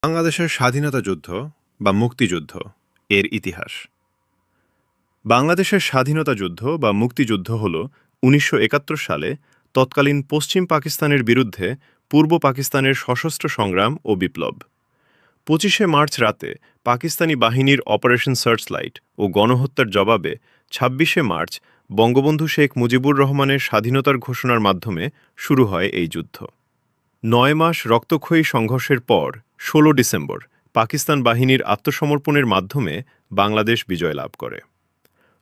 বাংলাদেশের স্বাধীনতা যুদ্ধ বা মুক্তিযুদ্ধ এর ইতিহাস। বাংলাদেশের স্বাধীনতা যুদ্ধ বা মুক্তিযুদ্ধ হল ১৯৭১ সালে তৎকালীন পশ্চিম পাকিস্তানের বিরুদ্ধে পূর্ব পাকিস্তানের সশস্ত্র সংগ্রাম ও বিপ্লব। ২৫শে মার্চ রাতে পাকিস্তানি বাহিনীর অপারেশন সার্চলাইট ও গণহত্যার জবাবে ২৬শে মার্চ বঙ্গবন্ধু শেখ মুজিবুর রহমানের স্বাধীনতার ঘোষণার মাধ্যমে শুরু হয় এই যুদ্ধ। ৯ মাস রক্তক্ষয়ী সংঘর্ষের পর ১৬ ডিসেম্বর পাকিস্তান বাহিনীর আত্মসমর্পণের মাধ্যমে বাংলাদেশ বিজয় লাভ করে।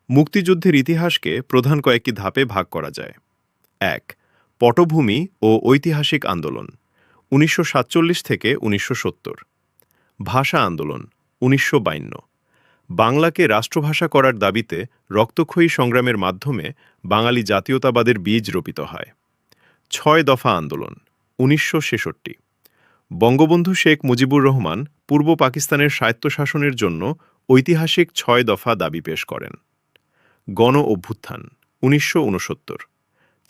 মুক্তিযুদ্ধের ইতিহাসকে প্রধান কয়েকটি ধাপে ভাগ করা যায়। ১. পটভূমি ও ঐতিহাসিক আন্দোলন ১৯৪৭ থেকে ১৯৭০। ভাষা আন্দোলন ১৯৫২। বাংলাকে রাষ্ট্রভাষা করার দাবিতে রক্তক্ষয়ী সংগ্রামের মাধ্যমে বাঙালি জাতীয়তাবাদের বীজ রোপিত হয়। ৬ দফা আন্দোলন ১৯৬৬। বঙ্গবন্ধু শেখ মুজিবুর রহমান পূর্ব পাকিস্তানের স্বায়ত্তশাসনের জন্য ঐতিহাসিক ৬ দফা দাবি পেশ করেন। গণ অভ্যুত্থান ১৯৬৯।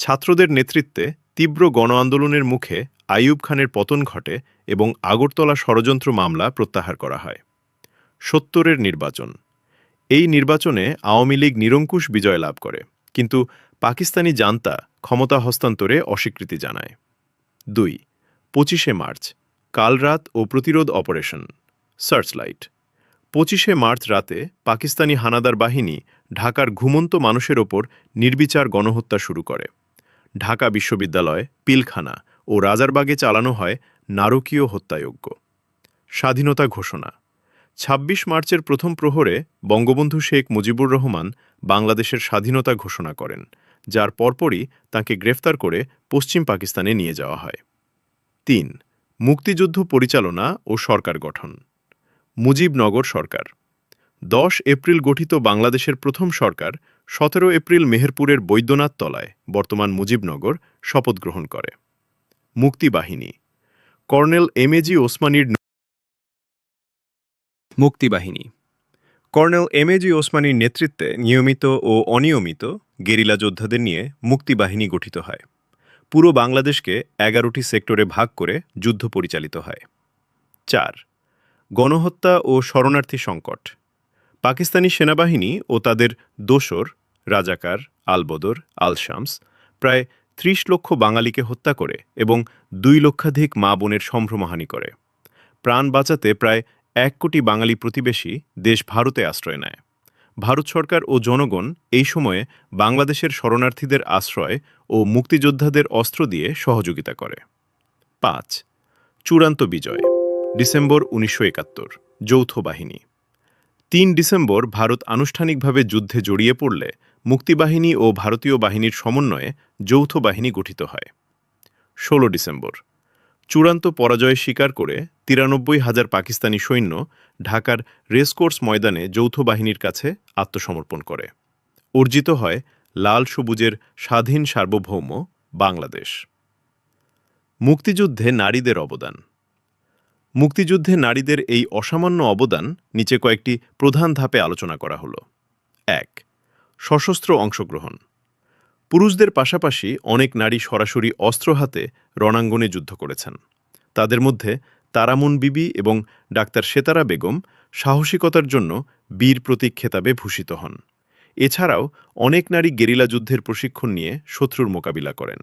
ছাত্রদের নেতৃত্বে তীব্র গণ আন্দোলনের মুখে আইয়ুব খানের পতন ঘটে এবং আগরতলা ষড়যন্ত্র মামলা প্রত্যাহার করা হয়। ৭০-এর নির্বাচন। এই নির্বাচনে আওয়ামী লীগ নিরঙ্কুশ বিজয় লাভ করে, কিন্তু পাকিস্তানি জান্তা ক্ষমতা হস্তান্তরে অস্বীকৃতি জানায়। ২. ২৫শে মার্চ কালরাত ও প্রতিরোধ অপারেশন সার্চলাইট। ২৫শে মার্চ রাতে পাকিস্তানি হানাদার বাহিনী ঢাকার ঘুমন্ত মানুষের ওপর নির্বিচার গণহত্যা শুরু করে। ঢাকা বিশ্ববিদ্যালয়, পিলখানা ও রাজারবাগে চালানো হয় নারকীয় হত্যাযজ্ঞ। স্বাধীনতা ঘোষণা। ২৬ মার্চের প্রথম প্রহরে বঙ্গবন্ধু শেখ মুজিবুর রহমান বাংলাদেশের স্বাধীনতা ঘোষণা করেন, যার পরপরই তাঁকে গ্রেফতার করে পশ্চিম পাকিস্তানে নিয়ে যাওয়া হয়। ৩. মুক্তিযুদ্ধ পরিচালনা ও সরকার গঠন। মুজিবনগর সরকার। ১০ এপ্রিল গঠিত বাংলাদেশের প্রথম সরকার ১৭ এপ্রিল মেহেরপুরের বৈদ্যনাথ তলায়, বর্তমান মুজিবনগর, শপথ গ্রহণ করে। মুক্তিবাহিনী। কর্নেল এমএজি ওসমানীর মুক্তিবাহিনী। কর্নেল এমএজি ওসমানীর নেতৃত্বে নিয়মিত ও অনিয়মিত গেরিলা যোদ্ধাদের নিয়ে মুক্তিবাহিনী গঠিত হয়। পুরো বাংলাদেশকে ১১টি সেক্টরে ভাগ করে যুদ্ধ পরিচালিত হয়। ৪. গণহত্যা ও শরণার্থী সংকট। পাকিস্তানি সেনাবাহিনী ও তাদের দোসর রাজাকার, আলবদর, আল শামস প্রায় ৩০ লক্ষ বাঙালিকে হত্যা করে এবং ২ লক্ষাধিক মা বোনের সম্ভ্রমহানি করে। প্রাণ বাঁচাতে প্রায় ১ কোটি বাঙালি প্রতিবেশী দেশ ভারতে আশ্রয় নেয়। ভারত সরকার ও জনগণ এই সময়ে বাংলাদেশের শরণার্থীদের আশ্রয় ও মুক্তিযোদ্ধাদের অস্ত্র দিয়ে সহযোগিতা করে। ৫. চূড়ান্ত বিজয় ডিসেম্বর ১৯৭১। যৌথ বাহিনী। ৩ ডিসেম্বর ভারত আনুষ্ঠানিকভাবে যুদ্ধে জড়িয়ে পড়লে মুক্তিবাহিনী ও ভারতীয় বাহিনীর সমন্বয়ে যৌথ বাহিনী গঠিত হয়। ১৬ ডিসেম্বর চূড়ান্ত পরাজয় স্বীকার করে ৯৩,০০০ পাকিস্তানি সৈন্য ঢাকার রেসকোর্স ময়দানে যৌথ বাহিনীর কাছে আত্মসমর্পণ করে। অর্জিত হয় লাল সবুজের স্বাধীন সার্বভৌম বাংলাদেশ। মুক্তিযুদ্ধে নারীদের অবদান। মুক্তিযুদ্ধে নারীদের এই অসামান্য অবদান নিচে কয়েকটি প্রধান ধাপে আলোচনা করা হল। ১. সশস্ত্র অংশগ্রহণ। পুরুষদের পাশাপাশি অনেক নারী সরাসরি অস্ত্র হাতে রণাঙ্গনে যুদ্ধ করেছেন। তাদের মধ্যে তারামুন বিবি এবং ডাক্তার সেতারা বেগম সাহসিকতার জন্য বীর প্রতীক খেতাবে ভূষিত হন। এছাড়াও অনেক নারী গেরিলা যুদ্ধের প্রশিক্ষণ নিয়ে শত্রুর মোকাবিলা করেন।